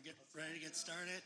get ready to get started?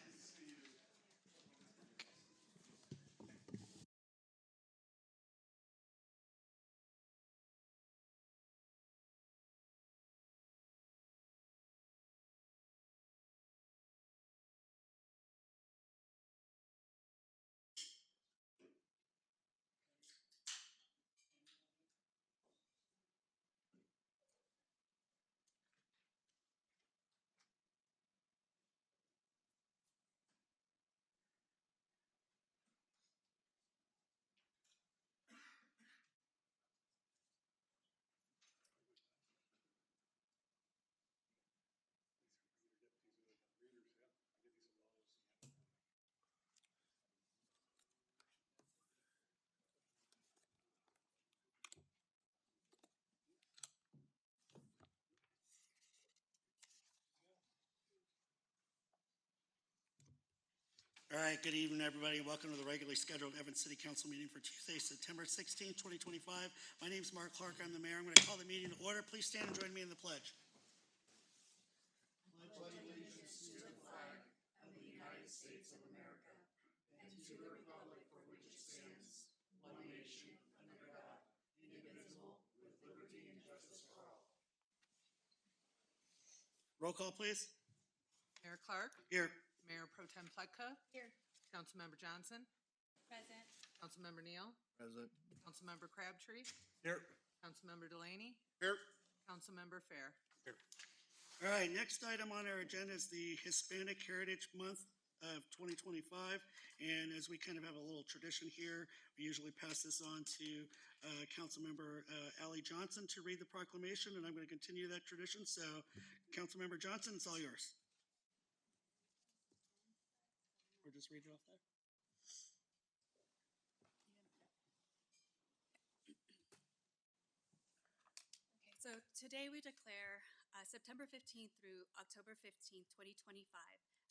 All right, good evening, everybody. Welcome to the regularly scheduled Evans City Council meeting for Tuesday, September 16, 2025. My name is Mark Clark. I'm the mayor. I'm going to call the meeting to order. Please stand and join me in the pledge. Roll call, please. Mayor Clark, Here. Mayor Pro Tem Pletka, Here. Councilmember Johnson, Present. Councilmember Neal, Present. Councilmember Crabtree, Here. Councilmember Delaney, Here. Councilmember Fair. Here. All right, next item on our agenda is the Hispanic Heritage Month of 2025. And as we kind of have a little tradition here, we usually pass this on to Councilmember Allie Johnson to read the proclamation, and I'm going to continue that tradition. So, Councilmember Johnson, it's all yours. Or just read it off there. Okay, so today we declare September 15th through October 15th, 2025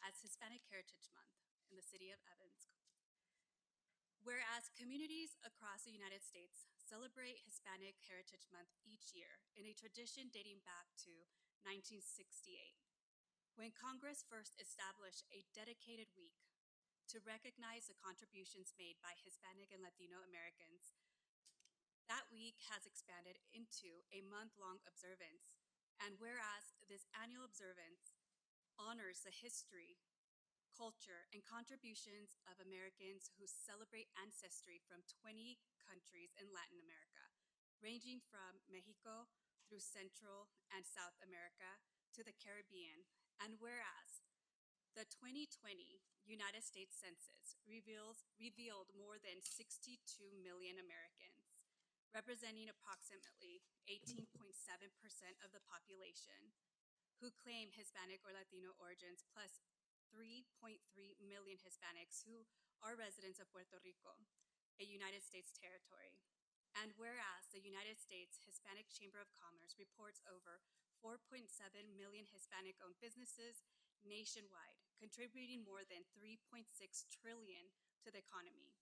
as Hispanic Heritage Month in the city of Evans. Whereas communities across the United States celebrate Hispanic Heritage Month each year in a tradition dating back to 1968, when Congress first established a dedicated week to recognize the contributions made by Hispanic and Latino Americans. That week has expanded into a month-long observance, and whereas this annual observance honors the history, culture, and contributions of Americans who celebrate ancestry from 20 countries in Latin America, ranging from Mexico through Central and South America to the Caribbean, and whereas the 2020 United States Census revealed more than 62 million Americans, representing approximately 18.7% of the population, who claim Hispanic or Latino origins, plus 3.3 million Hispanics who are residents of Puerto Rico, a United States territory. And whereas the United States Hispanic Chamber of Commerce reports over 4.7 million Hispanic-owned businesses nationwide, contributing more than 3.6 trillion to the economy.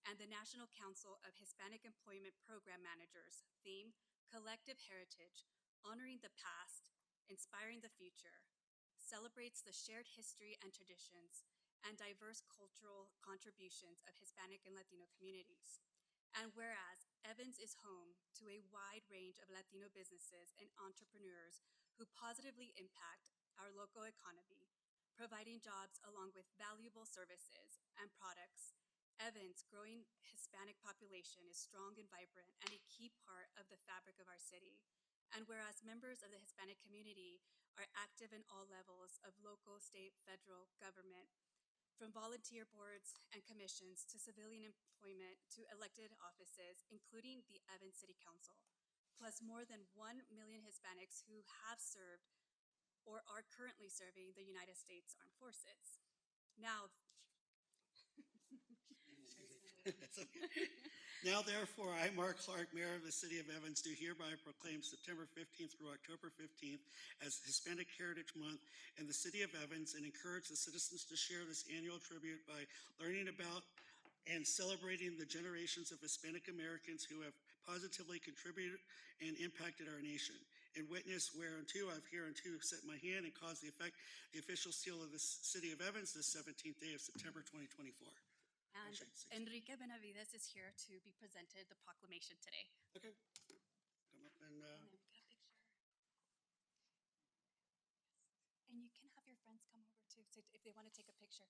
And the National Council of Hispanic Employment Program Managers theme, Collective Heritage, honoring the past, inspiring the future, celebrates the shared history and traditions and diverse cultural contributions of Hispanic and Latino communities. And whereas Evans is home to a wide range of Latino businesses and entrepreneurs who positively impact our local economy, providing jobs along with valuable services and products, Evans' growing Hispanic population is strong and vibrant and a key part of the fabric of our city. And whereas members of the Hispanic community are active in all levels of local, state, federal government, from volunteer boards and commissions to civilian employment to elected offices, including the Evans City Council, plus more than 1 million Hispanics who have served or are currently serving the United States Armed Forces. Now, Now, therefore, I, Mark Clark, Mayor of the City of Evans, do hereby proclaim September 15th through October 15th as Hispanic Heritage Month in the City of Evans, and encourage the citizens to share this annual tribute by learning about and celebrating the generations of Hispanic Americans who have positively contributed and impacted our nation. and witness whereunto I've hereunto set my hand and caused the effect the official seal of the City of Evans this 17th day of September 2024. And Actually, 16th. Enrique Benavides is here to be presented the proclamation today. Okay. Come up and, And then we get a picture. And you can have your friends come over too, so if they want to take a picture.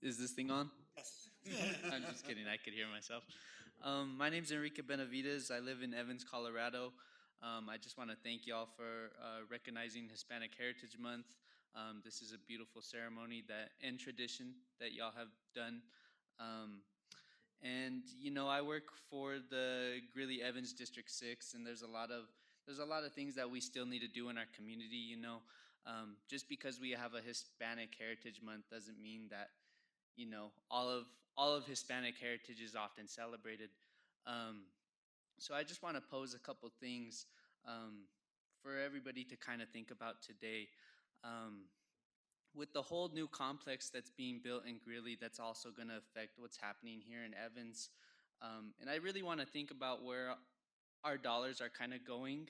Is this thing on? yes. I'm just kidding. I could hear myself. My name's Enrique Benavides. I live in Evans, Colorado. I just want to thank y'all for recognizing Hispanic Heritage Month. This is a beautiful ceremony and tradition that y'all have done. And you know, I work for the Greeley Evans District 6, and there's a lot of things that we still need to do in our community. You know, just because we have a Hispanic Heritage Month doesn't mean that all of Hispanic heritage is often celebrated. Um, so I just want to pose a couple things for everybody to kind of think about today. Um, with the whole new complex that's being built in Greeley, that's also going to affect what's happening here in Evans. And I really want to think about where our dollars are kind of going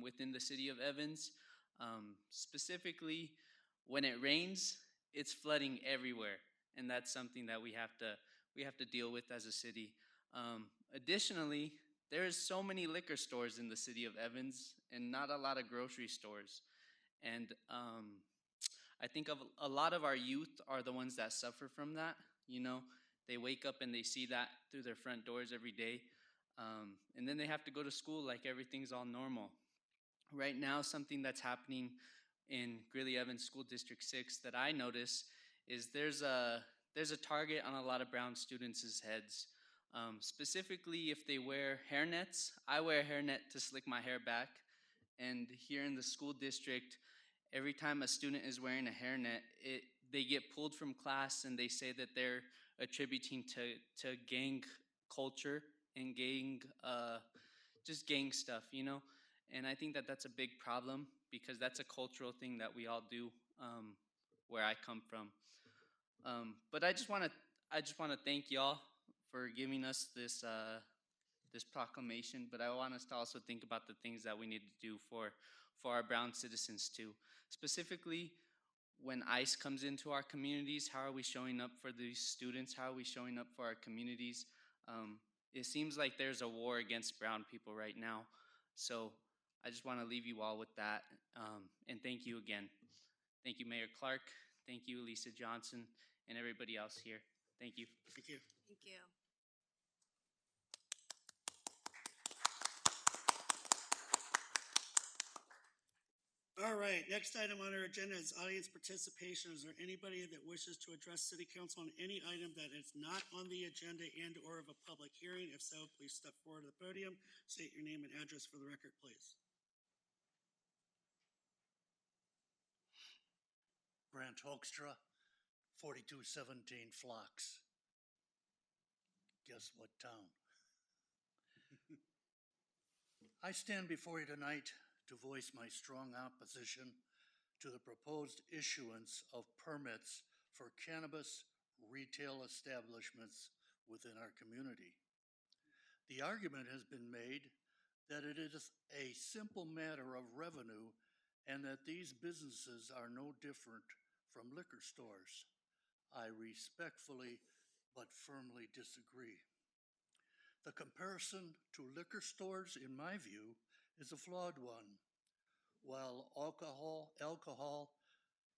within the city of Evans. Specifically, when it rains, it's flooding everywhere, and that's something that we have to deal with as a city. Additionally, there's so many liquor stores in the city of Evans, and not a lot of grocery stores. And I think of a lot of our youth are the ones that suffer from that. You know, they wake up and they see that through their front doors every day, and then they have to go to school like everything's all normal. Right now, something that's happening in Greeley Evans School District 6 that I notice is there's a target on a lot of brown students' heads. Specifically, if they wear hairnets. I wear a hairnet to slick my hair back, and here in the school district, every time a student is wearing a hairnet, they get pulled from class, and they say that they're attributing to gang culture and just gang stuff, you know. And I think that that's a big problem because that's a cultural thing that we all do where I come from. But I just want to thank y'all for giving us this proclamation. But I want us to also think about the things that we need to do for our brown citizens too. Specifically, when ICE comes into our communities, how are we showing up for these students? How are we showing up for our communities? It seems like there's a war against brown people right now. So I just want to leave you all with that. And thank you again. Thank you, Mayor Clark. Thank you, Lisa Johnson, and everybody else here. Thank you. Thank you. Thank you. All right, next item on our agenda is audience participation. Is there anybody that wishes to address City Council on any item that is not on the agenda and or of a public hearing? If so, please step forward to the podium, state your name and address for the record, please. Brant Hoekstra, 4217 Phlox. Guess what town? I stand before you tonight to voice my strong opposition to the proposed issuance of permits for cannabis retail establishments within our community. The argument has been made that it is a simple matter of revenue and that these businesses are no different from liquor stores. I respectfully but firmly disagree. The comparison to liquor stores, in my view, is a flawed one. While alcohol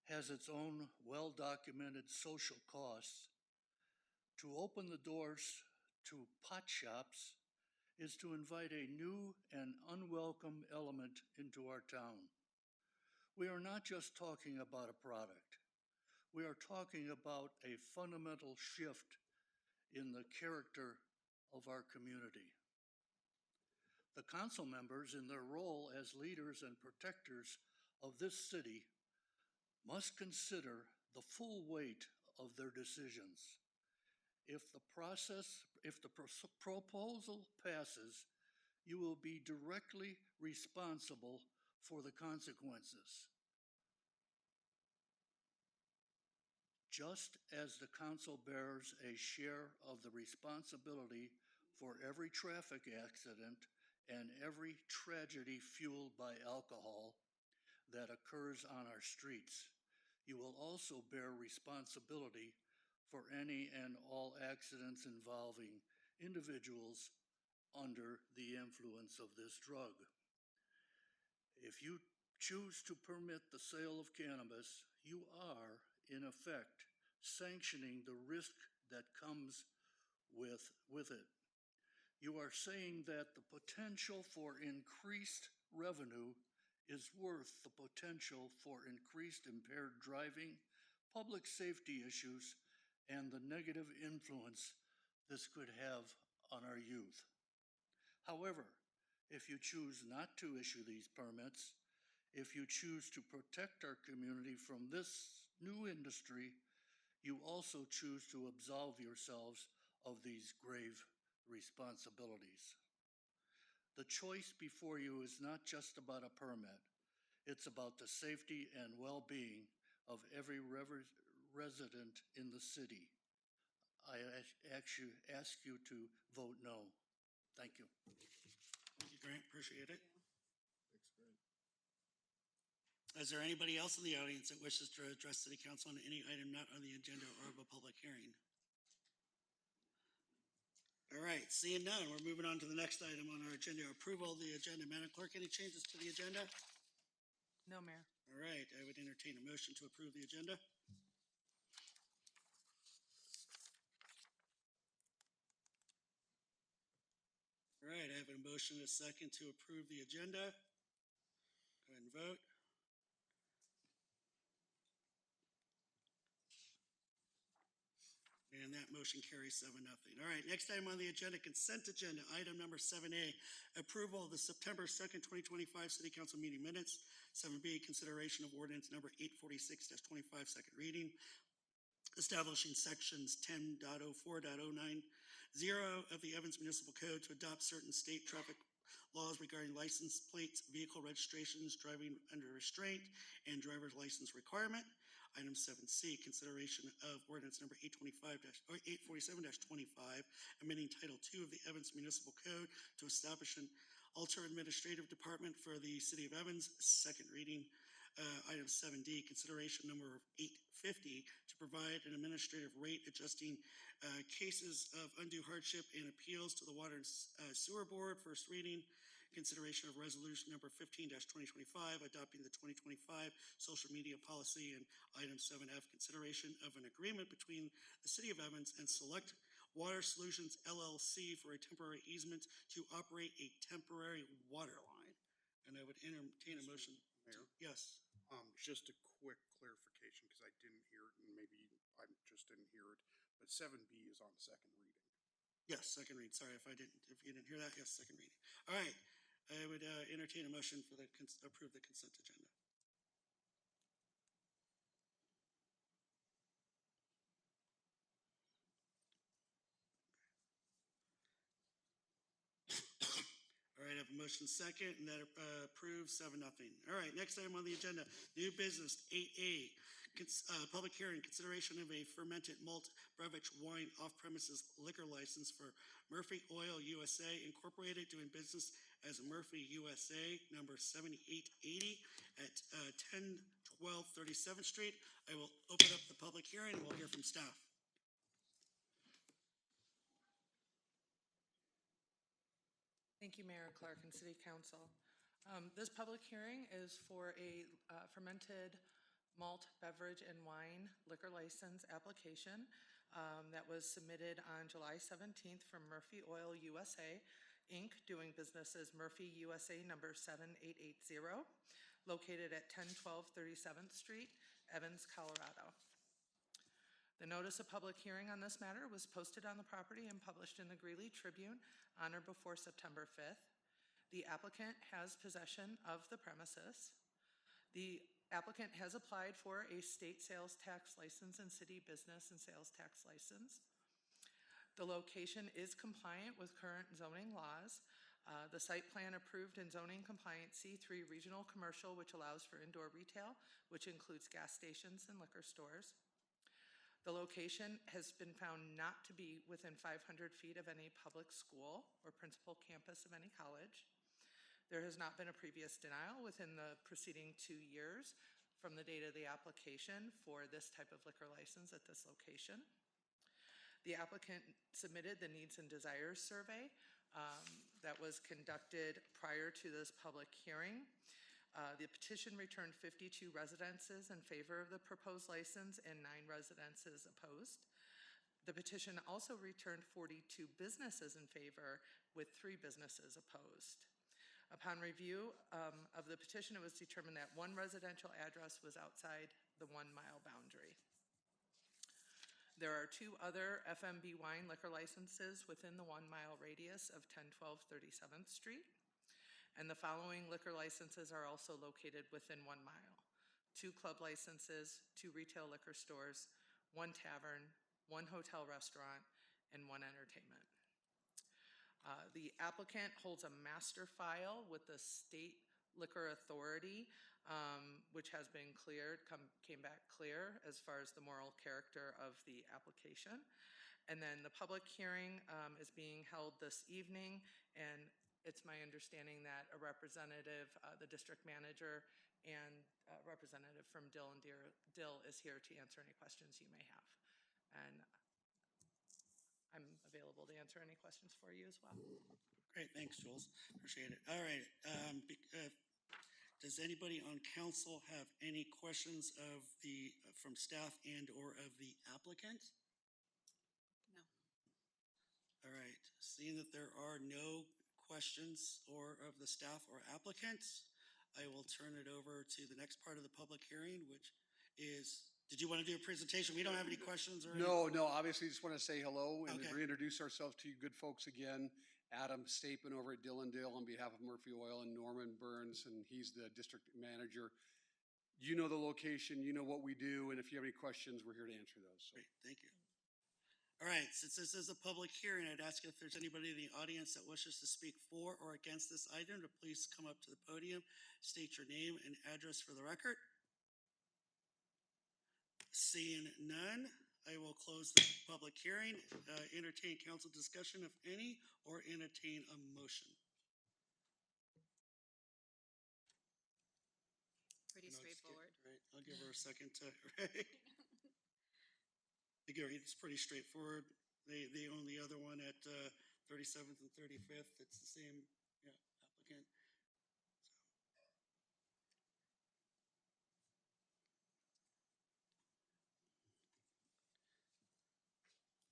has its own well-documented social costs, to open the doors to pot shops is to invite a new and unwelcome element into our town. We are not just talking about a product. We are talking about a fundamental shift in the character of our community. The council members, in their role as leaders and protectors of this city, must consider the full weight of their decisions. If the proposal passes, you will be directly responsible for the consequences. Just as the council bears a share of the responsibility for every traffic accident and every tragedy fueled by alcohol that occurs on our streets, you will also bear responsibility for any and all accidents involving individuals under the influence of this drug. If you choose to permit the sale of cannabis, you are, in effect, sanctioning the risk that comes with it. You are saying that the potential for increased revenue is worth the potential for increased impaired driving, public safety issues, and the negative influence this could have on our youth. However, if you choose not to issue these permits, if you choose to protect our community from this new industry, you also choose to absolve yourselves of these grave responsibilities. The choice before you is not just about a permit. It's about the safety and well-being of every resident in the city. I ask you to vote no. Thank you. Thank you, Grant. Appreciate it. Is there anybody else in the audience that wishes to address City Council on any item not on the agenda or of a public hearing? All right, seeing none, we're moving on to the next item on our agenda, approval of the agenda. Madam Clerk, any changes to the agenda? No, Mayor. All right, I would entertain a motion to approve the agenda. All right, I have a motion and a second to approve the agenda. Go ahead and vote. And that motion carries 7-0. All right, next item on the agenda, consent agenda, item number 7A, approval of the September 2nd, 2025 City Council meeting minutes. 7B, consideration of ordinance number 846-25, second reading, establishing sections 10.04.090 of the Evans Municipal Code to adopt certain state traffic laws regarding license plates, vehicle registrations, driving under restraint, and driver's license requirement. Item 7C, consideration of ordinance number 847-25, amending Title II of the Evans Municipal Code to establish an alter administrative department for the City of Evans, second reading. Item 7D, consideration number 850 to provide an administrative rate adjusting cases of undue hardship and appeals to the Water and Sewer Board, first reading. Consideration of resolution number 15-2025, adopting the 2025 social media policy, and item 7F, consideration of an agreement between the City of Evans and Select Water Solutions LLC for a temporary easement to operate a temporary water line. And I would entertain a motion. Mayor? Yes. Just a quick clarification, because I didn't hear it, and maybe I just didn't hear it, but 7B is on second reading. Yes, second read. Sorry if you didn't hear that. Yes, second reading. All right. I would entertain a motion for approve the consent agenda. All right, I have a motion second, and that approves 7-0. All right, next item on the agenda, new business 8A, public hearing, consideration of a fermented malt beverage wine off-premises liquor license for Murphy Oil USA Incorporated, doing business as Murphy USA, number 7880 at 1012 37th Street. I will open up the public hearing, and we'll hear from staff. Thank you, Mayor, Clark, and City Council. This public hearing is for a fermented malt beverage and wine liquor license application that was submitted on July 17th from Murphy Oil USA Inc., doing business as Murphy USA number 7880, located at 1012 37th Street, Evans, Colorado. The notice of public hearing on this matter was posted on the property and published in the Greeley Tribune on or before September 5th. The applicant has possession of the premises. The applicant has applied for a state sales tax license and city business and sales tax license. The location is compliant with current zoning laws. The site plan approved in zoning compliant C3 regional commercial, which allows for indoor retail, which includes gas stations and liquor stores. The location has been found not to be within 500 feet of any public school or principal campus of any college. There has not been a previous denial within the preceding 2 years from the date of the application for this type of liquor license at this location. The applicant submitted the needs and desires survey that was conducted prior to this public hearing. The petition returned 52 residences in favor of the proposed license and 9 residences opposed. The petition also returned 42 businesses in favor, with 3 businesses opposed. Upon review of the petition, it was determined that 1 residential address was outside the 1-mile boundary. There are 2 other FMB wine liquor licenses within the 1-mile radius of 1012 37th Street. And the following liquor licenses are also located within 1 mile. 2 club licenses, 2 retail liquor stores, 1 tavern, 1 hotel restaurant, and 1 entertainment. The applicant holds a master file with the State Liquor Authority, which has been cleared, came back clear as far as the moral character of the application. And then the public hearing is being held this evening, and it's my understanding that a representative, the district manager, and a representative from Dill is here to answer any questions you may have. And I'm available to answer any questions for you as well. Great, thanks, Jules. Appreciate it. All right. Does anybody on council have any questions from staff and/or of the applicant? No. All right. Seeing that there are no questions of the staff or applicants, I will turn it over to the next part of the public hearing, which is, did you want to do a presentation? We don't have any questions or No, obviously just want to say hello and Okay. reintroduce ourselves to you good folks again. Adam Stapin over at Dill on behalf of Murphy Oil, and Norman Burns, and he's the district manager. You know the location, you know what we do, and if you have any questions, we're here to answer those. So. Great, thank you. All right, since this is a public hearing, I'd ask if there's anybody in the audience that wishes to speak for or against this item to please come up to the podium, state your name and address for the record. Seeing none, I will close the public hearing, entertain council discussion, if any, or entertain a motion. Pretty straightforward. Right, I'll give her a second to, right? It's pretty straightforward. They own the other one at 37th and 35th. It's the same applicant.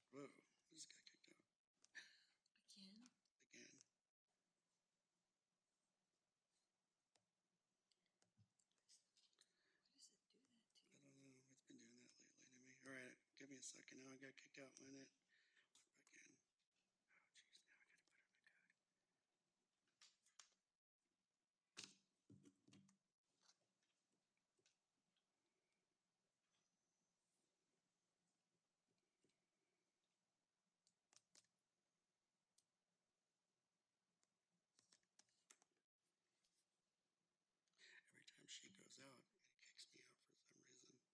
Whoa, this got kicked out Again? again. What does it do that to you? I don't know. It's been doing that lately to me. All right, give me a second. Now I got kicked out when it. Again. Oh, jeez. Now I got to put in my code. Every time she goes out, it kicks me out for some reason.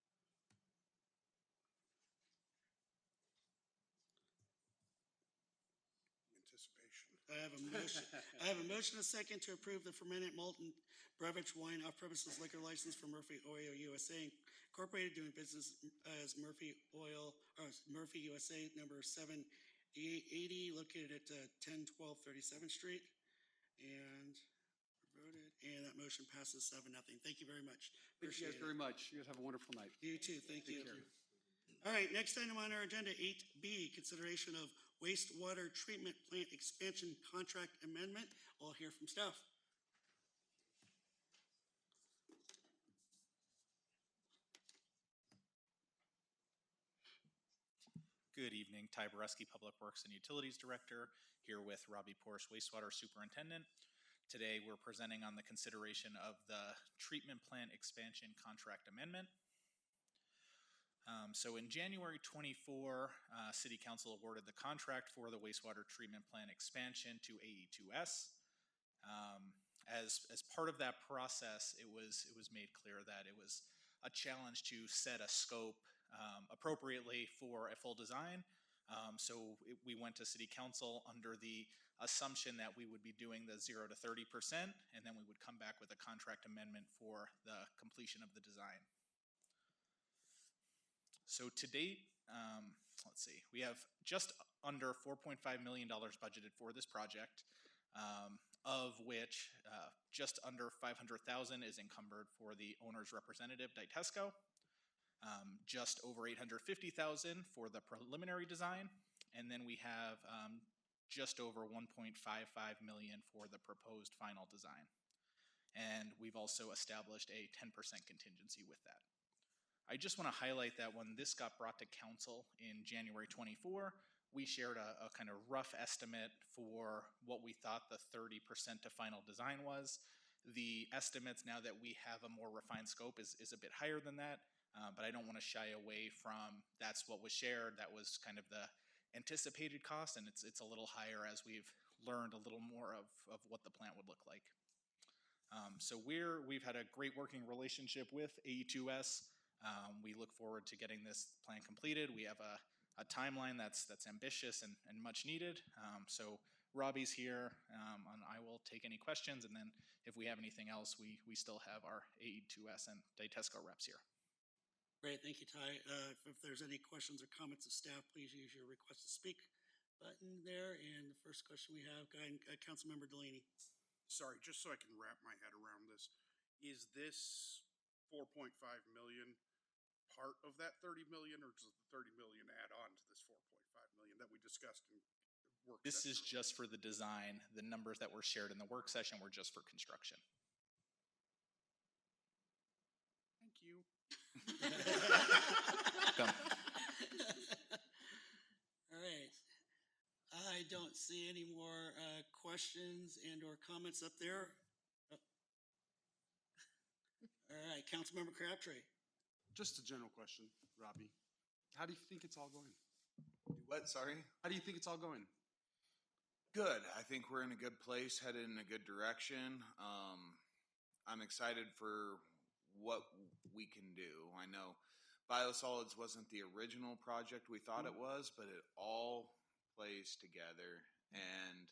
Anticipation. I have a motion, a second, to approve the fermented malt and beverage wine off-premises liquor license for Murphy Oil USA Incorporated, doing business as Murphy USA number 7880, located at 1012 37th Street. And voted, and that motion passes 7-0. Thank you very much. Thank you guys very much. You guys have a wonderful night. You too. Thank you. care. All right, next item on our agenda, 8B, consideration of wastewater treatment plant expansion contract amendment. I'll hear from staff. Good evening, Ty Boreski, Public Works and Utilities Director, here with Robbie Porsche, Wastewater Superintendent. Today, we're presenting on the consideration of the treatment plant expansion contract amendment. So in January 24, City Council awarded the contract for the wastewater treatment plant expansion to AE2S. As part of that process, it was made clear that it was a challenge to set a scope appropriately for a full design. We went to City Council under the assumption that we would be doing the 0 to 30%, and then we would come back with a contract amendment for the completion of the design. So to date, let's see, we have just under $4.5 million budgeted for this project, of which just under $500,000 is encumbered for the owner's representative, Ditesco, just over $850,000 for the preliminary design, and then we have just over $1.55 million for the proposed final design. And we've also established a 10% contingency with that. I just want to highlight that when this got brought to council in January 24, we shared a kind of rough estimate for what we thought the 30% to final design was. The estimates, now that we have a more refined scope, is a bit higher than that, but I don't want to shy away from that's what was shared. That was kind of the anticipated cost, and it's a little higher as we've learned a little more of what the plant would look like. So we've had a great working relationship with AE2S. We look forward to getting this plan completed. We have a timeline that's ambitious and much needed. So Robbie's here, and I will take any questions. And then if we have anything else, we still have our AE2S and Ditesco reps here. Great, thank you, Ty. If there's any questions or comments of staff, please use your request to speak button there. And the first question we have, Councilmember Delaney. Sorry, just so I can wrap my head around this. Is this 4.5 million part of that 30 million, or does the 30 million add on to this 4.5 million that we discussed in work session? This is just for the design. The numbers that were shared in the work session were just for construction. Thank you. All right. I don't see any more questions and or comments up there. All right, Councilmember Crabtree. Just a general question, Robbie. How do you think it's all going? What, sorry? How do you think it's all going? Good. I think we're in a good place, headed in a good direction. I'm excited for what we can do. I know biosolids wasn't the original project we thought it was, but it all plays together. And,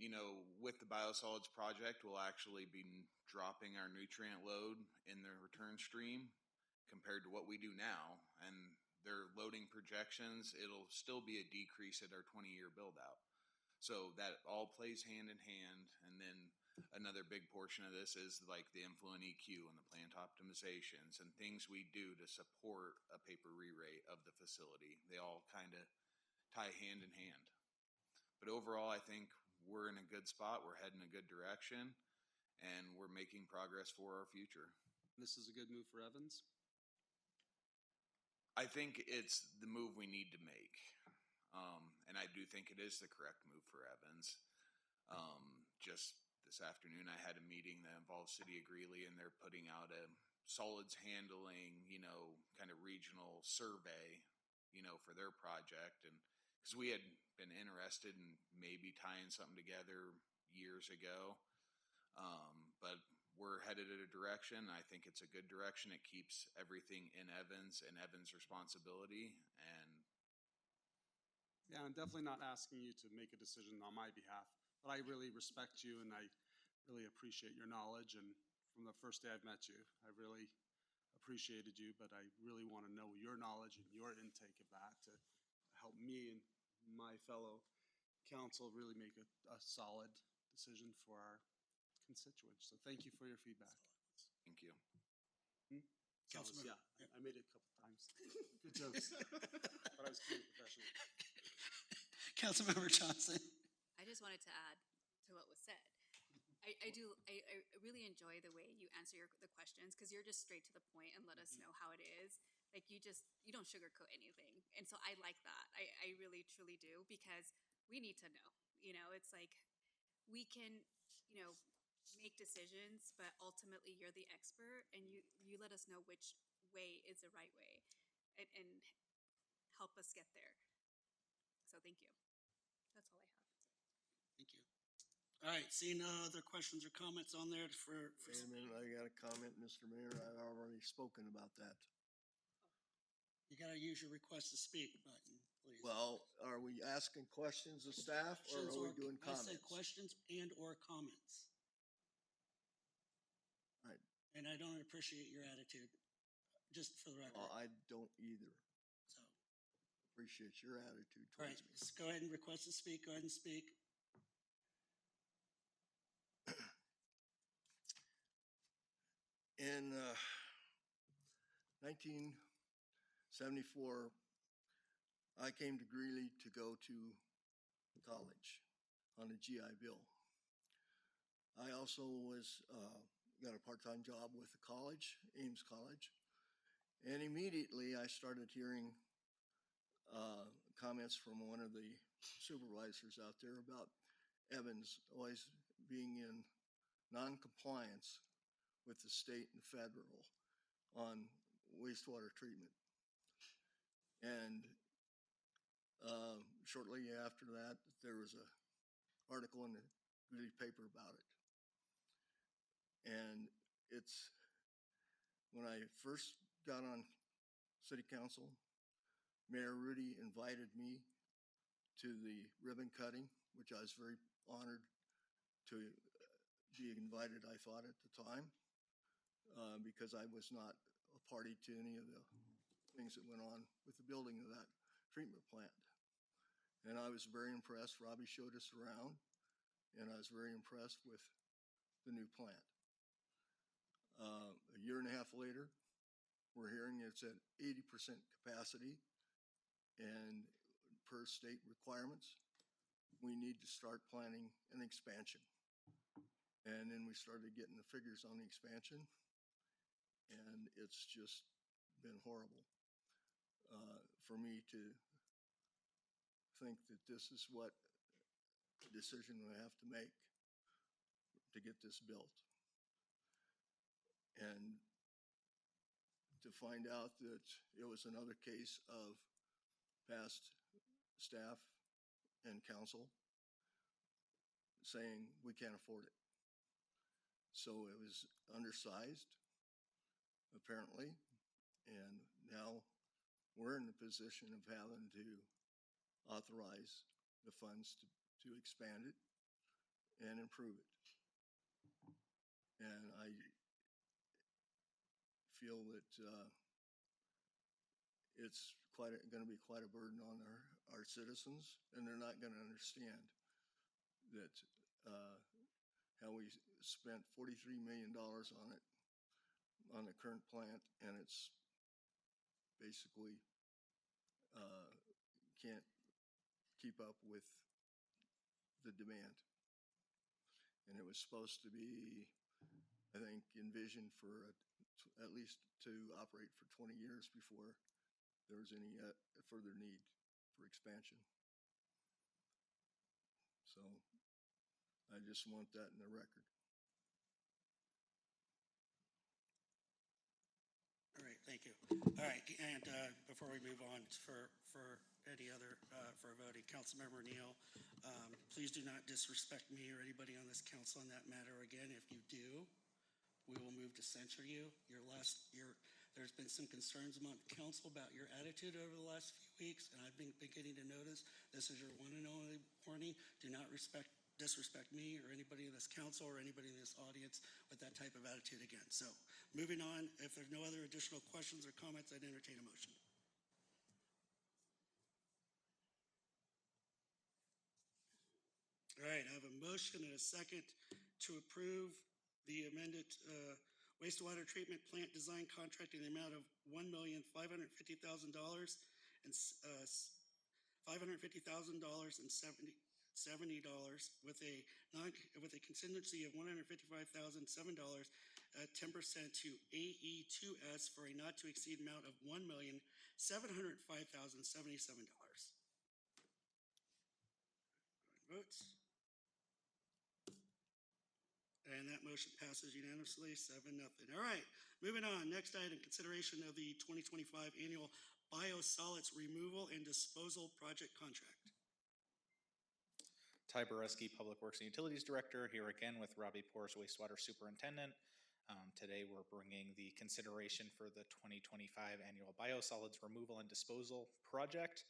you know, with the biosolids project, we'll actually be dropping our nutrient load in the return stream compared to what we do now. And their loading projections, it'll still be a decrease at our 20-year build-out. So that all plays hand in hand. And then another big portion of this is like the influent EQ and the plant optimizations and things we do to support a paper re-rate of the facility. They all kind of tie hand in hand. But overall, I think we're in a good spot. We're heading a good direction, and we're making progress for our future. This is a good move for Evans? I think it's the move we need to make. And I do think it is the correct move for Evans. Just this afternoon, I had a meeting that involved City of Greeley, and they're putting out a solids handling, kind of regional survey, for their project. And because we had been interested in maybe tying something together years ago. But we're headed in a direction. I think it's a good direction. It keeps everything in Evans and Evans' responsibility. And Yeah, I'm definitely not asking you to make a decision on my behalf, but I really respect you and I really appreciate your knowledge. And from the first day I've met you, I really appreciated you, but I really want to know your knowledge and your intake of that to help me and my fellow council really make a solid decision for our constituents. So thank you for your feedback. thank you. Councilmember. Yeah, I made it a couple times. Good jokes. But I was being professional. Councilmember Johnson. I just wanted to add to what was said. I really enjoy the way you answer the questions because you're just straight to the point and let us know how it is. Like you don't sugarcoat anything. And so I like that. I really truly do because we need to know. It's like we can, you know, make decisions, but ultimately you're the expert and you let us know which way is the right way and help us get there. So thank you. That's all I have. Thank you. All right, seeing no other questions or comments on there for Wait a minute, I got a comment, Mr. Mayor. I've already spoken about that. you gotta use your request to speak button, please. Well, are we asking questions of staff or Questions are we doing I said comments? questions and or comments. Right. And I don't appreciate your attitude, just for the record. Well, I don't either. So, Appreciate your attitude all right, towards me. just go ahead and request to speak. Go ahead and speak. In 1974, I came to Greeley to go to college on a GI Bill. I also got a part-time job with the college, Ames College, and immediately I started hearing comments from one of the supervisors out there about Evans always being in non-compliance with the state and federal on wastewater treatment. And shortly after that, there was an article in the Greeley paper about it. And it's when I first got on city council, Mayor Rudy invited me to the ribbon cutting, which I was very honored to be invited, I thought at the time, because I was not a party to any of the things that went on with the building of that treatment plant. And I was very impressed. Robbie showed us around, and I was very impressed with the new plant. A year and a half later, we're hearing it's at 80% capacity, and per state requirements, we need to start planning an expansion. And then we started getting the figures on the expansion, and it's just been horrible for me to think that this is what decision we have to make to get this built. And to find out that it was another case of past staff and council saying we can't afford it. So it was undersized, apparently, and now we're in the position of having to authorize the funds to expand it and improve it. And I feel that it's going to be quite a burden on our citizens, and they're not going to understand that how we spent $43 million on it, on the current plant, and it's basically can't keep up with the demand. And it was supposed to be, I think, envisioned for at least to operate for 20 years before there was any further need for expansion. So I just want that in the record. All right, thank you. All right, and before we move on for any other, for voting, Councilmember Neal, please do not disrespect me or anybody on this council on that matter again. If you do, we will move to censure you. There's been some concerns among the council about your attitude over the last few weeks, and I've been beginning to notice this is your one and only warning. Do not disrespect me or anybody in this council or anybody in this audience with that type of attitude again. So moving on, if there's no other additional questions or comments, I'd entertain a motion. All right, I have a motion and a second to approve the amended wastewater treatment plant design contract in the amount of $1,550,000 and $550,000 and $70 with a contingency of $155,007 at 10% to AE2S for a not to exceed amount of $1,705,077. Votes. And that motion passes unanimously, 7-0. All right, moving on. Next item, consideration of the 2025 annual biosolids removal and disposal project contract. Ty Boreski, Public Works and Utilities Director, here again with Robbie Poors, Wastewater Superintendent. Today we're bringing the consideration for the 2025 annual biosolids removal and disposal project.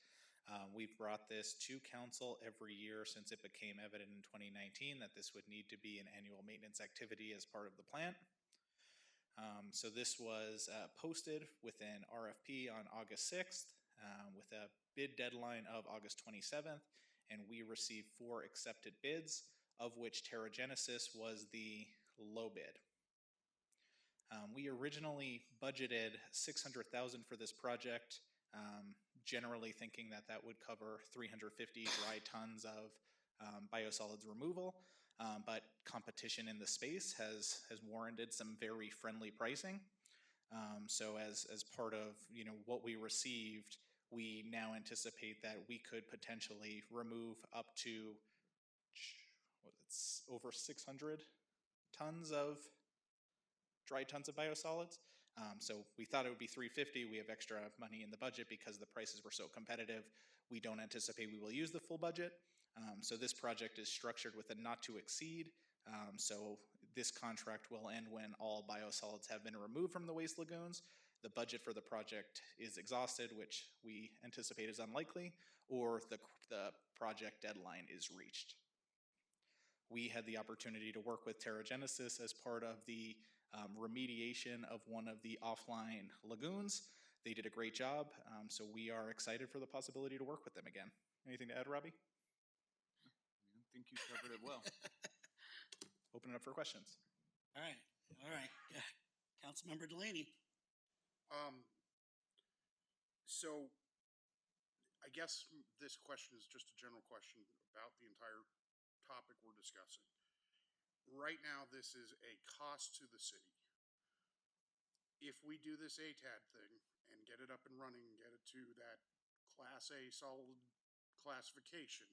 We've brought this to council every year since it became evident in 2019 that this would need to be an annual maintenance activity as part of the plant. So this was posted with an RFP on August 6th with a bid deadline of August 27th, and we received 4 accepted bids, of which Terragenesis was the low bid. We originally budgeted $600,000 for this project, generally thinking that that would cover 350 dry tons of biosolids removal, but competition in the space has warranted some very friendly pricing. So as part of what we received, we now anticipate that we could potentially remove up to over 600 tons of dry tons of biosolids. So we thought it would be 350. We have extra money in the budget because the prices were so competitive. We don't anticipate we will use the full budget. So this project is structured with a not to exceed. So this contract will end when all biosolids have been removed from the waste lagoons. The budget for the project is exhausted, which we anticipate is unlikely, or the project deadline is reached. We had the opportunity to work with Terragenesis as part of the remediation of one of the offline lagoons. They did a great job, so we are excited for the possibility to work with them again. Anything to add, Robbie? I think you covered it well. Open it up for questions. All right. Councilmember Delaney. So I guess this question is just a general question about the entire topic we're discussing. Right now, this is a cost to the city. If we do this ATAD thing and get it up and running and get it to that Class A solid classification,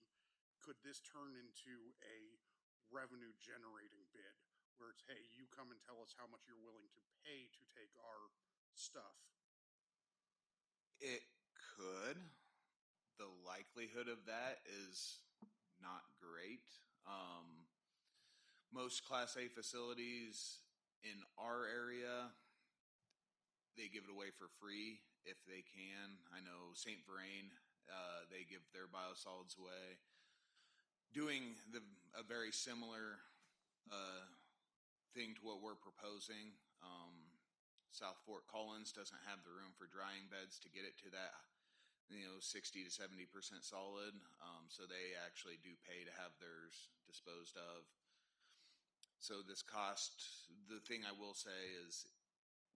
could this turn into a revenue generating bid where it's, hey, you come and tell us how much you're willing to pay to take our stuff? It could. The likelihood of that is not great. Most Class A facilities in our area, they give it away for free if they can. I know St. Vrain, they give their biosolids away. Doing a very similar thing to what we're proposing. South Fort Collins doesn't have the room for drying beds to get it to that 60 to 70% solid. So they actually do pay to have theirs disposed of. So this cost, the thing I will say is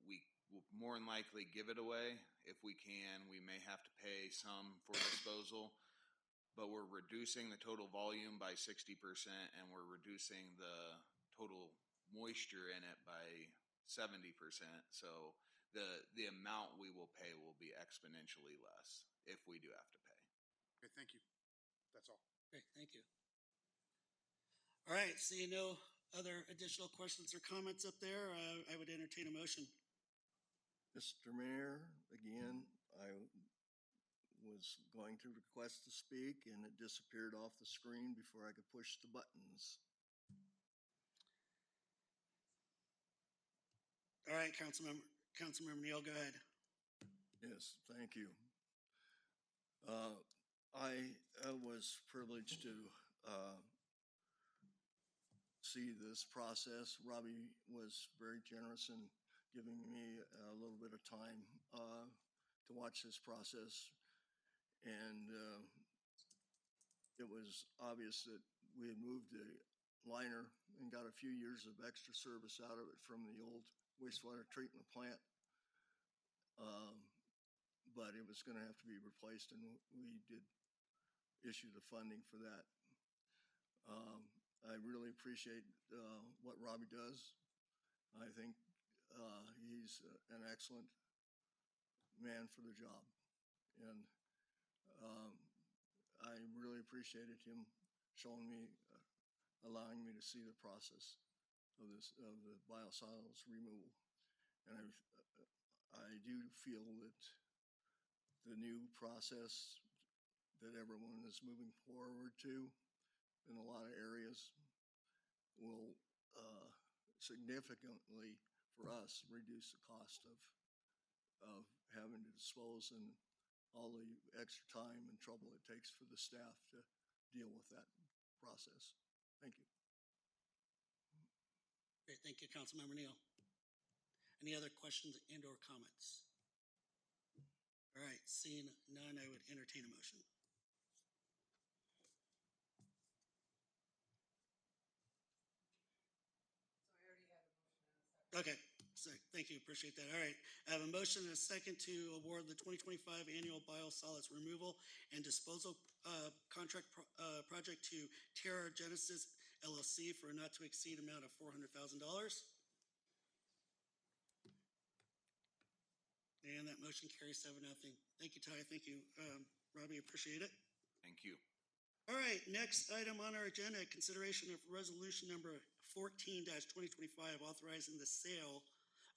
we will more than likely give it away. If we can, we may have to pay some for disposal, but we're reducing the total volume by 60% and we're reducing the total moisture in it by 70%. So the amount we will pay will be exponentially less if we do have to pay. Okay, thank you. That's all. Great, thank you. All right, seeing no other additional questions or comments up there, I would entertain a motion. Mr. Mayor, again, I was going to request to speak and it disappeared off the screen before I could push the buttons. All right, Councilmember Neal, go ahead. Yes, thank you. I was privileged to see this process. Robbie was very generous in giving me a little bit of time to watch this process. And it was obvious that we had moved the liner and got a few years of extra service out of it from the old wastewater treatment plant. But it was going to have to be replaced, and we did issue the funding for that. I really appreciate what Robbie does. I think he's an excellent man for the job, and um, I really appreciated him showing me, allowing me to see the process of the biosolids removal. And I do feel that the new process that everyone is moving forward to in a lot of areas will significantly for us reduce the cost of having to dispose and all the extra time and trouble it takes for the staff to deal with that process. Thank you. Great, thank you, Councilmember Neal. Any other questions and or comments? All right, seeing none, I would entertain a motion. Okay, so thank you, appreciate that. All right, I have a motion and a second to award the 2025 annual biosolids removal and disposal project to Terra Genesis LLC for a not to exceed amount of $400,000. And that motion carries 7-0. Thank you, Ty. Thank you, Robbie. Appreciate it. Thank you. All right, next item on our agenda, consideration of resolution number 14-2025, authorizing the sale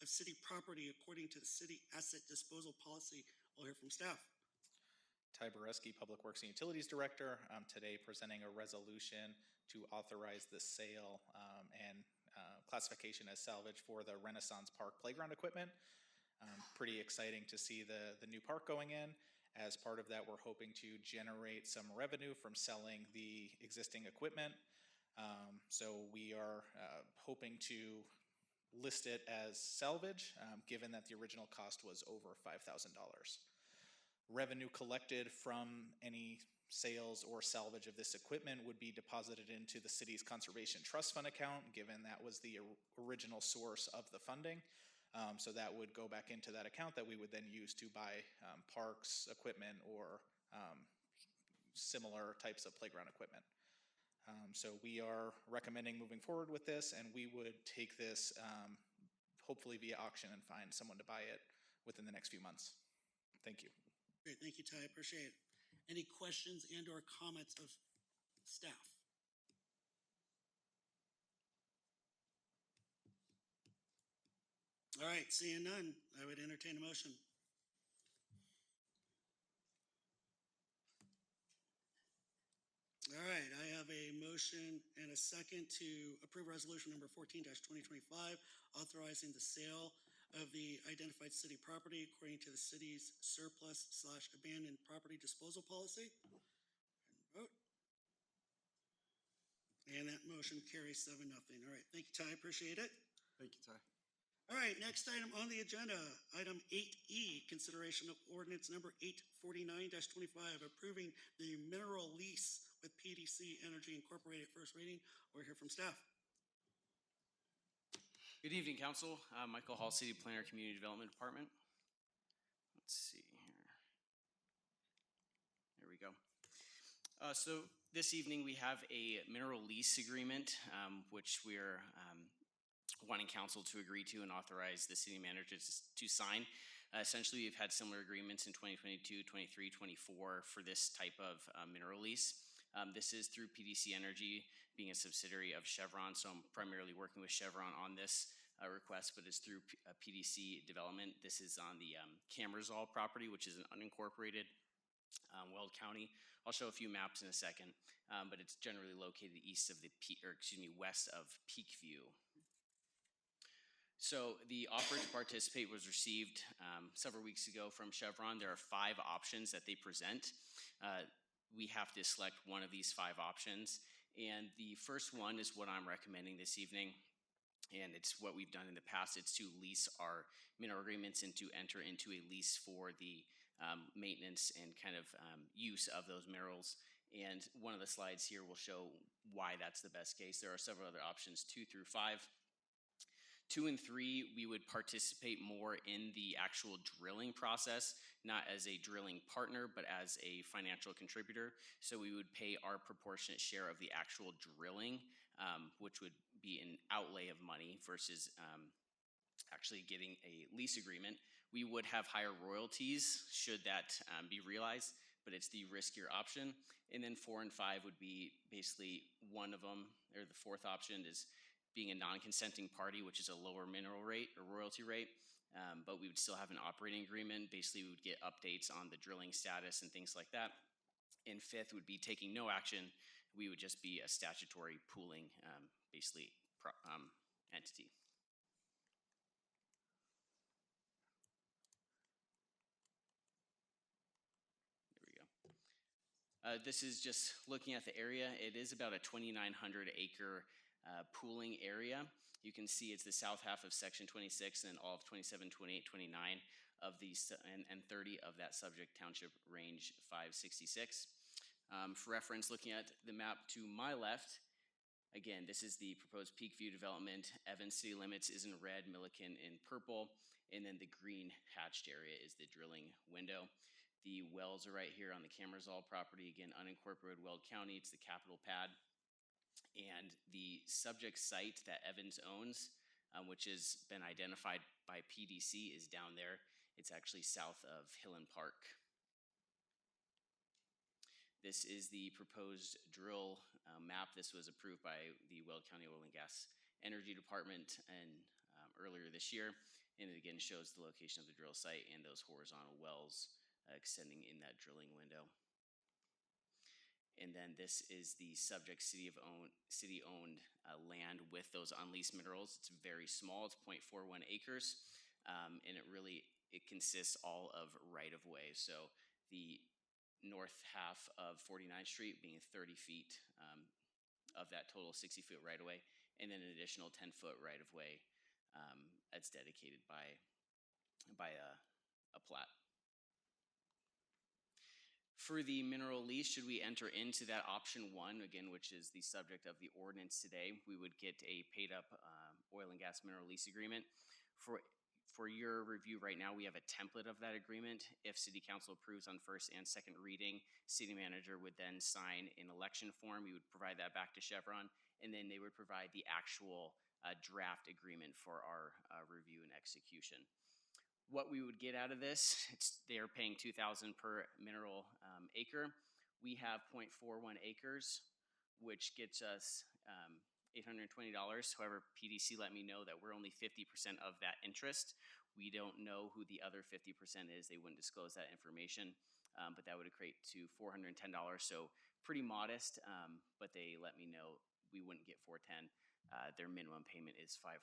of city property according to the city asset disposal policy. We'll hear from staff. Ty Boreski, Public Works and Utilities Director. I'm today presenting a resolution to authorize the sale and classification as salvage for the Renaissance Park playground equipment. Pretty exciting to see the new park going in. As part of that, we're hoping to generate some revenue from selling the existing equipment. So we are hoping to list it as salvage, given that the original cost was over $5,000. Revenue collected from any sales or salvage of this equipment would be deposited into the city's conservation trust fund account, given that was the original source of the funding. So that would go back into that account that we would then use to buy parks equipment or similar types of playground equipment. So we are recommending moving forward with this, and we would take this hopefully via auction and find someone to buy it within the next few months. Thank you. Great, thank you, Ty. Appreciate it. Any questions and or comments of staff? All right, seeing none, I would entertain a motion. All right, I have a motion and a second to approve resolution number 14-2025, authorizing the sale of the identified city property according to the city's surplus/abandoned property disposal policy. And vote. And that motion carries 7-0. All right, thank you, Ty. Appreciate it. Thank you, Ty. All right, next item on the agenda, item 8E, consideration of ordinance number 849-25, approving the mineral lease with PDC Energy Incorporated. First reading. We'll hear from staff. Good evening, Council. Michael Hall, City Planner, Community Development Department. Let's see here. There we go. So this evening we have a mineral lease agreement, which we're wanting Council to agree to and authorize the City Manager to sign. Essentially, we've had similar agreements in 2022, 23, 24 for this type of mineral lease. This is through PDC Energy, being a subsidiary of Chevron, so I'm primarily working with Chevron on this request, but it's through PDC Development. This is on the Camerzal property, which is an unincorporated Weld County. I'll show a few maps in a second, but it's generally located west of Peakview. So the offer to participate was received several weeks ago from Chevron. There are 5 options that they present. We have to select one of these 5 options. And the first one is what I'm recommending this evening. And it's what we've done in the past. It's to lease our mineral agreements and to enter into a lease for the maintenance and kind of use of those minerals. And one of the slides here will show why that's the best case. There are several other options, 2 through 5. 2 and 3, we would participate more in the actual drilling process, not as a drilling partner, but as a financial contributor. So we would pay our proportionate share of the actual drilling, which would be an outlay of money versus actually getting a lease agreement. We would have higher royalties should that be realized, but it's the riskier option. And then 4 and 5 would be basically one of them, or the fourth option is being a non-consenting party, which is a lower mineral rate or royalty rate, but we would still have an operating agreement. Basically, we would get updates on the drilling status and things like that. And fifth would be taking no action. We would just be a statutory pooling, basically, entity. This is just looking at the area. It is about a 2,900 acre pooling area. You can see it's the south half of section 26 and all of 27, 28, 29 of these and 30 of that subject township range 566. For reference, looking at the map to my left, again, this is the proposed Peak View development. Evans city limits is in red, Milliken in purple, and then the green hatched area is the drilling window. The wells are right here on the Camersall property. Again, unincorporated Weld County. It's the capital pad. And the subject site that Evans owns, which has been identified by PDC, is down there. It's actually south of Hillen Park. This is the proposed drill map. This was approved by the Weld County Oil and Gas Energy Department and earlier this year. And it again shows the location of the drill site and those horizontal wells extending in that drilling window. And then this is the subject city-owned land with those unleased minerals. It's very small. It's 0.41 acres, and it consists all of right-of-way. So the north half of 49th Street being 30 feet of that total 60-foot right-of-way, and then an additional 10-foot right-of-way that's dedicated by a plat. For the mineral lease, should we enter into that option 1, again, which is the subject of the ordinance today, we would get a paid-up oil and gas mineral lease agreement. For your review right now, we have a template of that agreement. If City Council approves on first and second reading, City Manager would then sign an election form. We would provide that back to Chevron, and then they would provide the actual draft agreement for our review and execution. What we would get out of this, they're paying $2,000 per mineral acre. We have 0.41 acres, which gets us $820. However, PDC let me know that we're only 50% of that interest. We don't know who the other 50% is. They wouldn't disclose that information, but that would equate to $410. So pretty modest, but they let me know we wouldn't get $410. Their minimum payment is $500.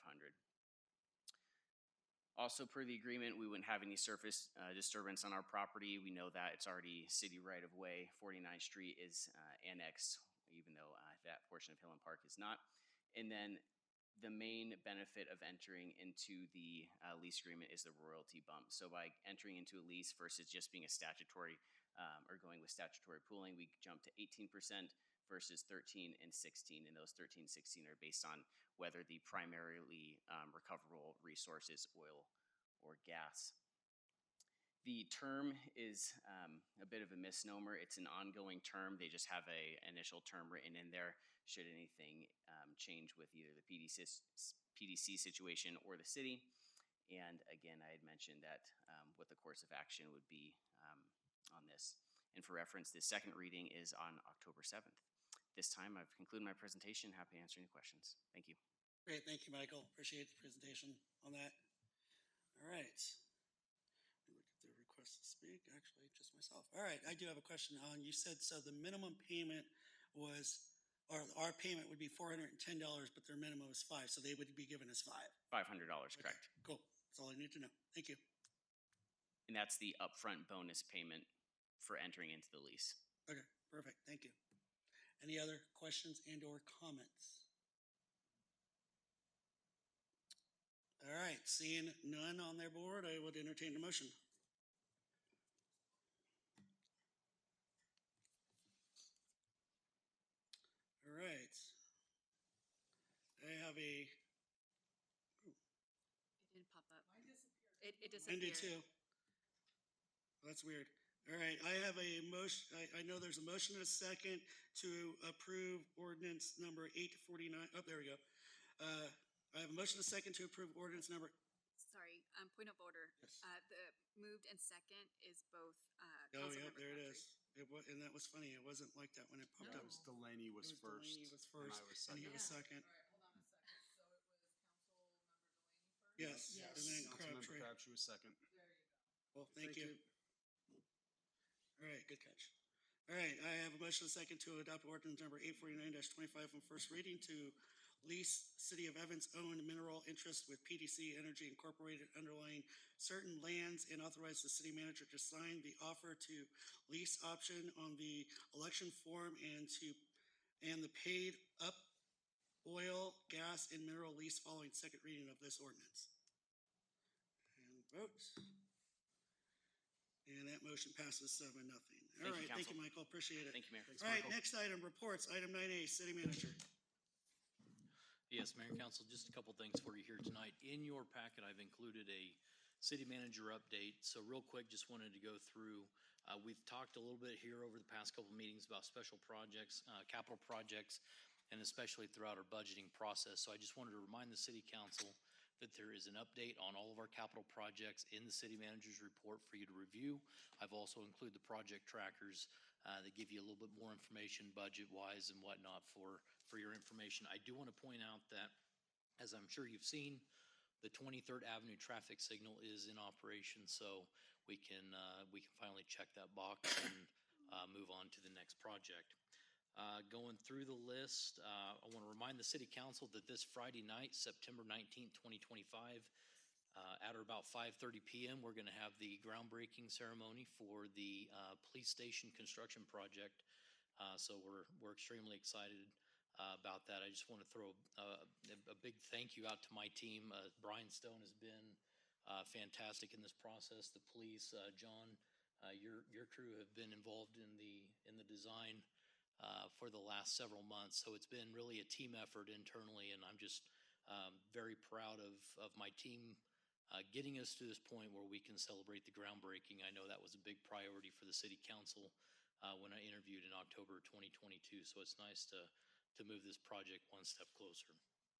Also, per the agreement, we wouldn't have any surface disturbance on our property. We know that it's already city right-of-way. 49th Street is annexed, even though that portion of Hillen Park is not. And then the main benefit of entering into the lease agreement is the royalty bump. So by entering into a lease versus just being a statutory or going with statutory pooling, we jump to 18% versus 13 and 16. And those 13 and 16 are based on whether the primarily recoverable resource is oil or gas. The term is a bit of a misnomer. It's an ongoing term. They just have an initial term written in there should anything change with either the PDC situation or the city. And again, I had mentioned that what the course of action would be on this. And for reference, the second reading is on October 7th. This time, I've concluded my presentation. Happy to answer any questions. Thank you. Great, thank you, Michael. Appreciate the presentation on that. All right. Let me look at the request to speak. Actually, just myself. All right, I do have a question on. You said so the minimum payment was, or our payment would be $410, but their minimum is $5, so they would be giving us $5. $500, Okay, correct. cool. That's all I need to know. Thank you. And that's the upfront bonus payment for entering into the lease. Okay, perfect. Thank you. Any other questions and or comments? All right, seeing none on their board, I would entertain a motion. All right. I have a It Mine did disappeared. too. That's weird. All right, I have a motion, I know there's a motion and a second to approve ordinance number 849. Oh, there we go. I have a motion and a second to approve ordinance number, Sorry, point of order. Yes. The moved and second is both, oh, yeah, Councilmember there it Crabtree. is. And that was funny. It wasn't like that when it popped No. up. That was Delaney It was was first. Delaney was And first, I was and he second. was second. Yes, Yes. and then Councilmember Crabtree. Crabtree was second. Well, thank you. All right, good catch. All right, I have a motion and a second to adopt ordinance number 849-25 on first reading to lease City of Evans owned mineral interest with PDC Energy Incorporated underlying certain lands and authorize the city manager to sign the offer to lease option on the election form and the paid up oil, gas, and mineral lease following second reading of this ordinance. And vote. And that motion passes 7-0. All right, thank you, Michael. Appreciate it. Thank you, Mayor. All right, next item, reports. Item 9A, City Manager. Yes, Mayor and Council, just a couple things for you here tonight. In your packet, I've included a city manager update. So real quick, just wanted to go through, we've talked a little bit here over the past couple meetings about special projects, capital projects, and especially throughout our budgeting process. So I just wanted to remind the city council that there is an update on all of our capital projects in the city manager's report for you to review. I've also included the project trackers that give you a little bit more information budget-wise and whatnot for your information. I do want to point out that, as I'm sure you've seen, the 23rd Avenue traffic signal is in operation, so we can finally check that box and move on to the next project. Going through the list, I want to remind the city council that this Friday night, September 19th, 2025, at or about 5:30 p.m., we're going to have the groundbreaking ceremony for the police station construction project. So we're extremely excited about that. I just want to throw a big thank you out to my team. Brian Stone has been fantastic in this process. The police, John, your crew have been involved in the design for the last several months. So it's been really a team effort internally, and I'm just very proud of my team getting us to this point where we can celebrate the groundbreaking. I know that was a big priority for the city council when I interviewed in October 2022. So it's nice to move this project one step closer.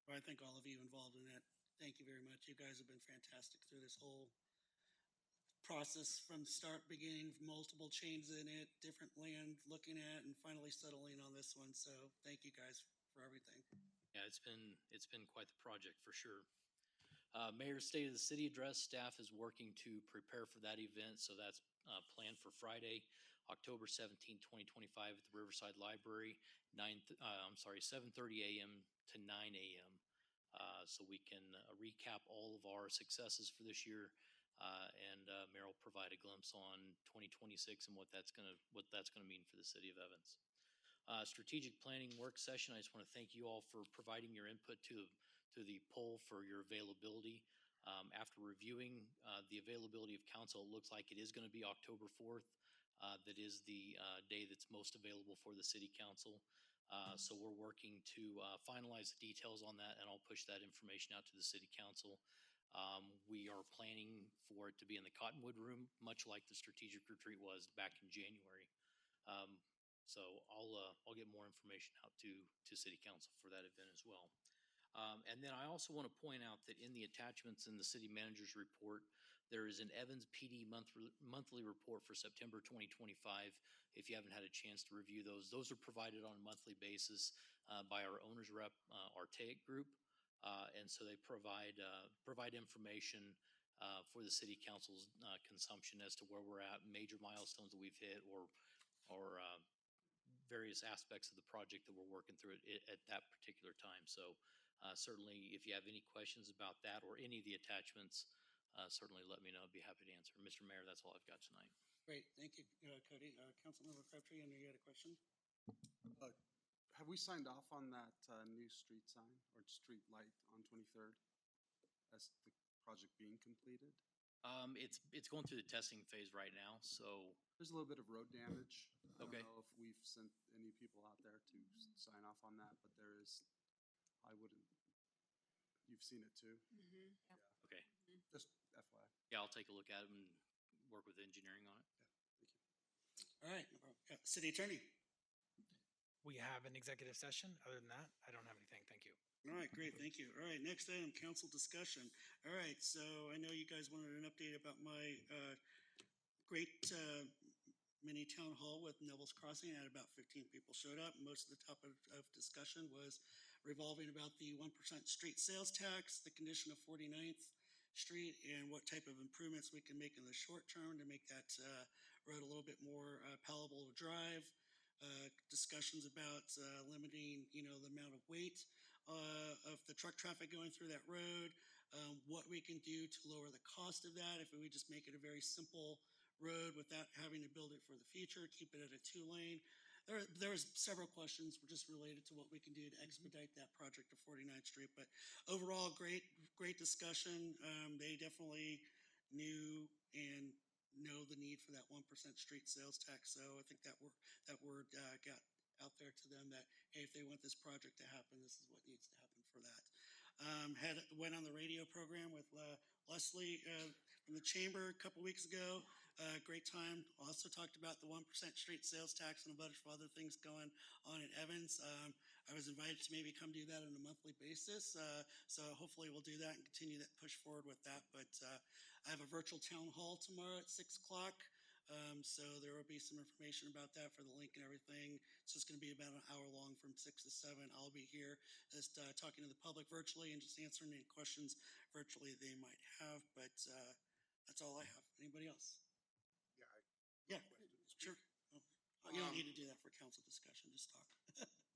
Well, I thank all of you involved in that. Thank you very much. You guys have been fantastic through this whole process from start, beginning, multiple chains in it, different land looking at, and finally settling on this one. So thank you guys for everything. Yeah, it's been quite the project for sure. Mayor's State of the City address, staff is working to prepare for that event. So that's planned for Friday, October 17, 2025 at the Riverside Library, 7:30 a.m. to 9 a.m. So we can recap all of our successes for this year. And Mayor will provide a glimpse on 2026 and what that's gonna mean for the city of Evans. Strategic planning work session. I just want to thank you all for providing your input to the poll for your availability. After reviewing the availability of council, it looks like it is going to be October 4th. That is the day that's most available for the city council. So we're working to finalize the details on that, and I'll push that information out to the city council. We are planning for it to be in the Cottonwood Room, much like the strategic retreat was back in January. So I'll get more information out to City Council for that event as well. And then I also want to point out that in the attachments in the City Manager's report, there is an Evans PD monthly report for September 2025. If you haven't had a chance to review those are provided on a monthly basis by our owner's rep, Artaic Group. And so they provide information for the city council's consumption as to where we're at, major milestones that we've hit, or various aspects of the project that we're working through at that particular time. So certainly, if you have any questions about that or any of the attachments, certainly let me know. I'd be happy to answer. Mr. Mayor, that's all I've got tonight. Great, thank you, Cody. Councilmember Crabtree, I know you had a question. Have we signed off on that new street sign or street light on 23rd as the project being completed? It's going through the testing phase right now, so There's a little bit of road damage. Okay. I don't know if we've sent any people out there to sign off on that, but there is, you've seen it too. Okay. Just FYI. Yeah, I'll take a look at it and work with engineering on it. All right, no problem. Yeah, City Attorney. We have an executive session. Other than that, I don't have anything. Thank you. All right, great, thank you. All right, next item, council discussion. All right, so I know you guys wanted an update about my great mini town hall with Neville's Crossing. I had about 15 people showed up. Most of the topic of discussion was revolving about the 1% street sales tax, the condition of 49th Street, and what type of improvements we can make in the short term to make that road a little bit more palatable to drive. Discussions about limiting, the amount of weight of the truck traffic going through that road, what we can do to lower the cost of that if we just make it a very simple road without having to build it for the future, keep it at a 2-lane. There was several questions just related to what we can do to expedite that project to 49th Street, but overall, great discussion. They definitely knew and know the need for that 1% street sales tax. So I think that word got out there to them that, hey, if they want this project to happen, this is what needs to happen for that. Went on the radio program with Leslie from the chamber a couple weeks ago. Great time. Also talked about the 1% street sales tax and a bunch of other things going on in Evans. I was invited to maybe come do that on a monthly basis. So hopefully we'll do that and continue that push forward with that. But I have a virtual town hall tomorrow at 6 o'clock. So there will be some information about that for the link and everything. So it's going to be about an hour long from 6 to 7. I'll be here just talking to the public virtually and just answering any questions virtually they might have. But that's all I have. Anybody else? Yeah. Yeah, sure. Oh, you don't need to do that for council discussion. Just talk.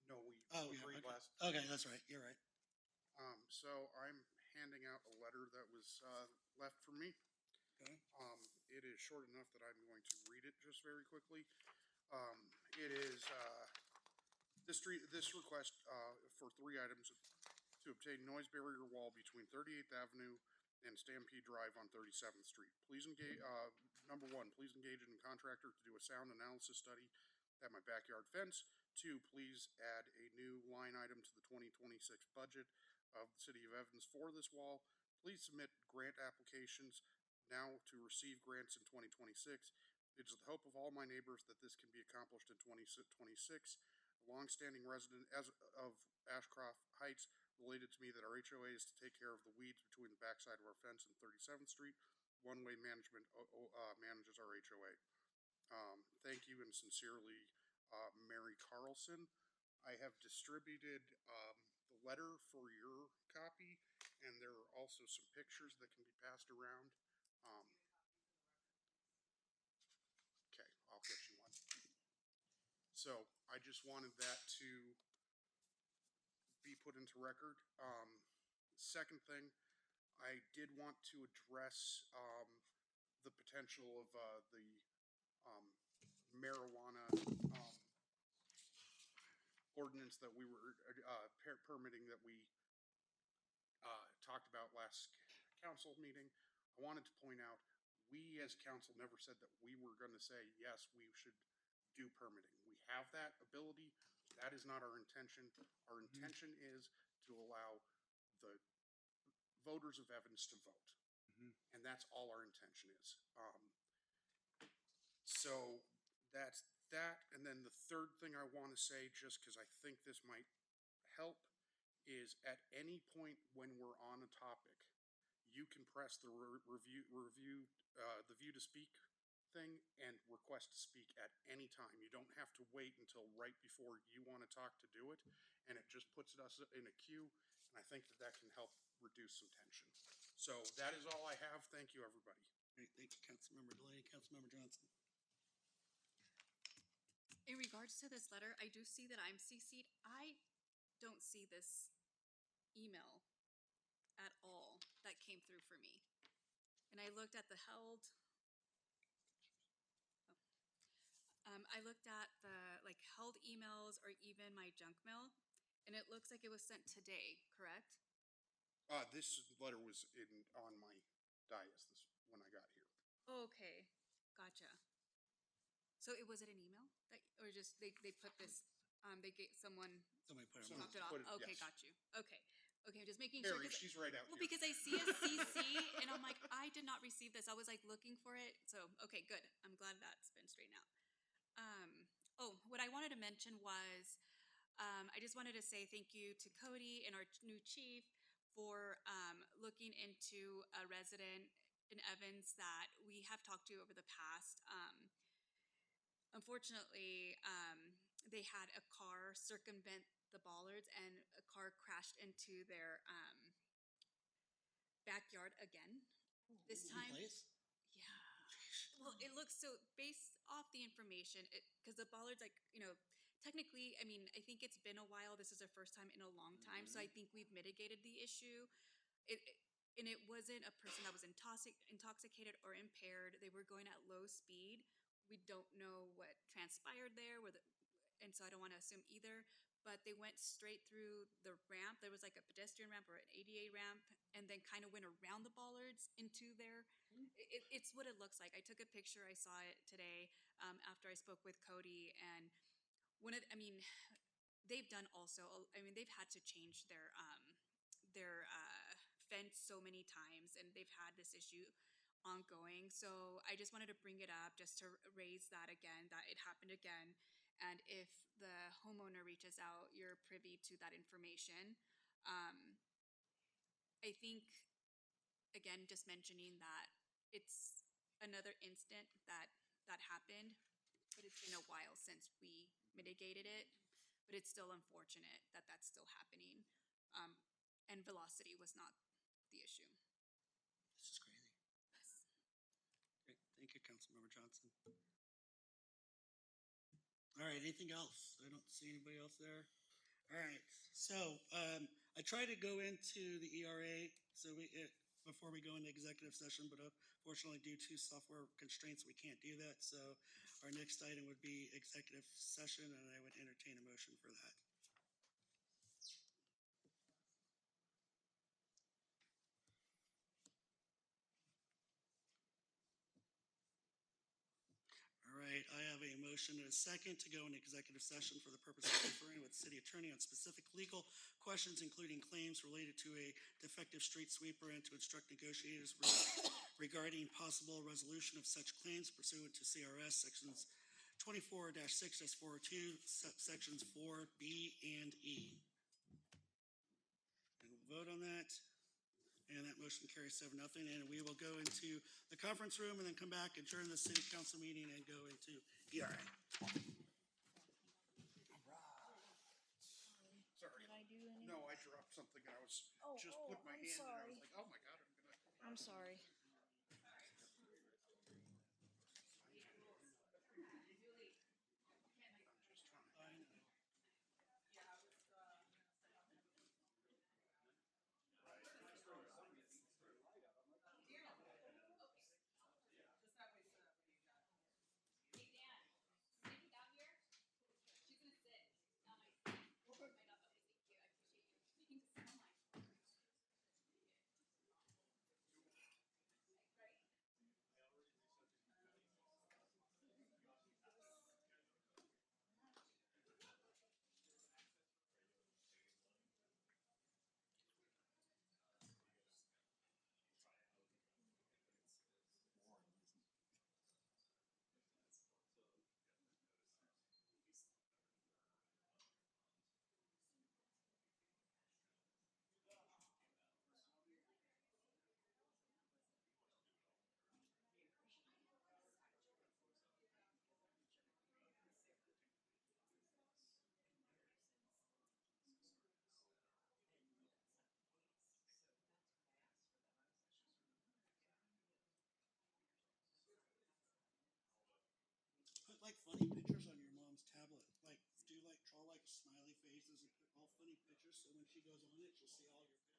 No, we Oh, yeah, agreed okay. last. Okay, that's right. You're right. So I'm handing out a letter that was left for me. Okay. It is short enough that I'm going to read it just very quickly. It is this request for 3 items to obtain noise barrier wall between 38th Avenue and Stampede Drive on 37th Street. Please engage. Number 1, please engage in a contractor to do a sound analysis study at my backyard fence. 2, please add a new line item to the 2026 budget of the City of Evans for this wall. Please submit grant applications now to receive grants in 2026. It is the hope of all my neighbors that this can be accomplished in 2026. A longstanding resident of Ashcroft Heights related to me that our HOA is to take care of the weeds between the backside of our fence and 37th Street. One-way management manages our HOA. Thank you and sincerely, Mary Carlson. I have distributed the letter for your copy, and there are also some pictures that can be passed around. Okay, I'll get you one. So I just wanted that to be put into record. Second thing, I did want to address the potential of the marijuana ordinance that we were permitting that we talked about last council meeting. I wanted to point out, we as council never said that we were going to say, yes, we should do permitting. We have that ability. That is not our intention. Our intention is to allow the voters of Evans to vote. And that's all our intention is. So that's that. And then the third thing I want to say, just because I think this might help, is at any point when we're on a topic, you can press the the view to speak thing and request to speak at any time. You don't have to wait until right before you want to talk to do it, and it just puts us in a queue, and I think that can help reduce some tension. So that is all I have. Thank you, everybody. Great, thank you, Councilmember Delaney. Councilmember Johnson. In regards to this letter, I do see that I'm CC'd. I don't see this email at all that came through for me. And I looked at the held. I looked at the held emails or even my junk mail, and it looks like it was sent today, correct? This letter was on my dais when I got here. Okay, gotcha. So was it an email that, or just they put this? They gave someone Somebody put it dropped it off. Okay, got you. Okay, Okay, just making sure. Mary, she's right out Well, here. because I see a CC and I'm like, I did not receive this. I was like looking for it. So, okay, good. I'm glad that's been straightened out. What I wanted to mention was I just wanted to say thank you to Cody and our new chief for looking into a resident in Evans that we have talked to over the past. Unfortunately, they had a car circumvent the bollards and a car crashed into their backyard again. This time, yeah. Well, it looks so based off the information, because the bollards, like, technically, I mean, I think it's been a while. This is our first time in a long time, so I think we've mitigated the issue. And it wasn't a person that was intoxicated or impaired. They were going at low speed. We don't know what transpired there, and so I don't want to assume either. But they went straight through the ramp. There was like a pedestrian ramp or an ADA ramp, and then kind of went around the bollards into there. It's what it looks like. I took a picture. I saw it today after I spoke with Cody, and I mean, they've done also. I mean, they've had to change their fence so many times, and they've had this issue ongoing. So I just wanted to bring it up just to raise that again, that it happened again. And if the homeowner reaches out, you're privy to that information. I think, again, just mentioning that it's another instant that happened, but it's been a while since we mitigated it. But it's still unfortunate that that's still happening. And velocity was not the issue. This is crazy. Great. Thank you, Councilmember Johnson. All right, anything else? I don't see anybody else there. All right, so I try to go into the ERA before we go into executive session, but unfortunately, due to software constraints, we can't do that. So our next item would be executive session, and I would entertain a motion for that. All right, I have a motion and a second to go into executive session for the purpose of conferring with city attorney on specific legal questions, including claims related to a defective street sweeper, and to instruct negotiators regarding possible resolution of such claims pursuant to CRS sections 24-6-402, sections 4B and E. And we'll vote on that. And that motion carries 7-0. And we will go into the conference room and then come back, adjourn the city council meeting, and go into ERA. Sorry. Did I do anything? No, I dropped something and I was just put my I'm hand sorry. in. I was like, oh my God, I'm sorry. Put like funny pictures on your mom's tablet. Like draw like smiley faces and put all funny pictures, so when she goes on it, she'll see all your pictures.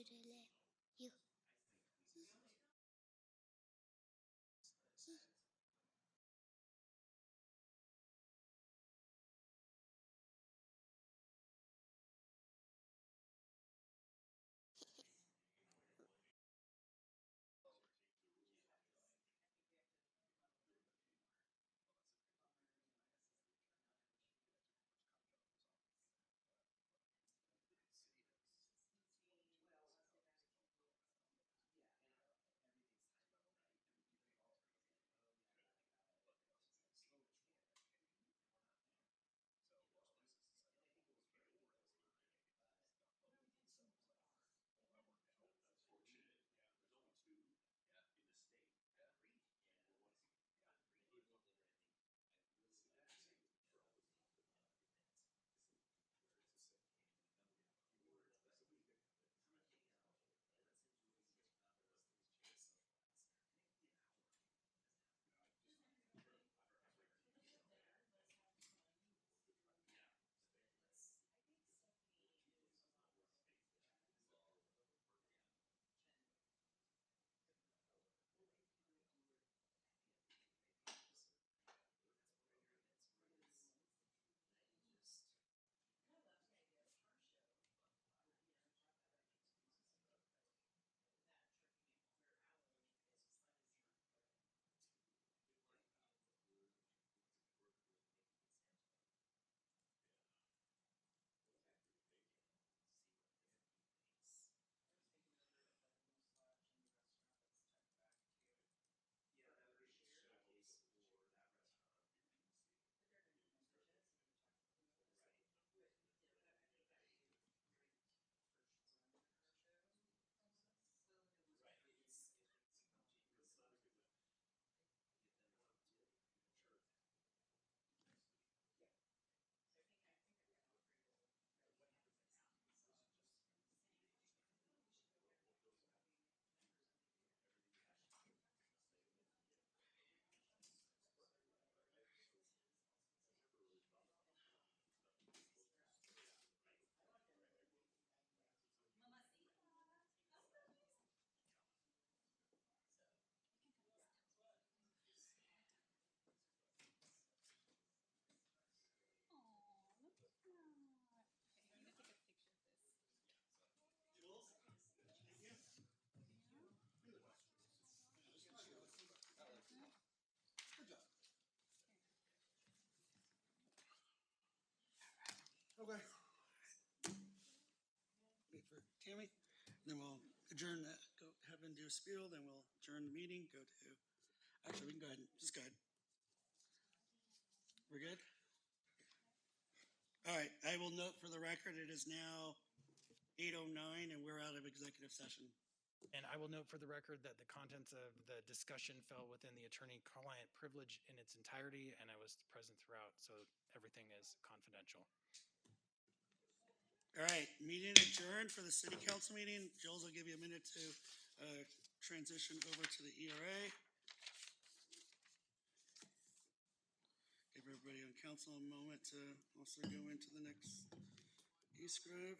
Sürele. Yuh. Okay. Wait for Tammy, then we'll adjourn that, go have him do a spiel, then we'll adjourn the meeting, go to, actually, we can go ahead, just go ahead. We're good? All right, I will note for the record, it is now 8:09 and we're out of executive session. And I will note for the record that the contents of the discussion fell within the attorney-client privilege in its entirety, and I was present throughout, so everything is confidential. All right, meeting adjourned for the city council meeting. Jules, I'll give you a minute to transition over to the ERA. Give everybody on council a moment to also go into the next e-scribe.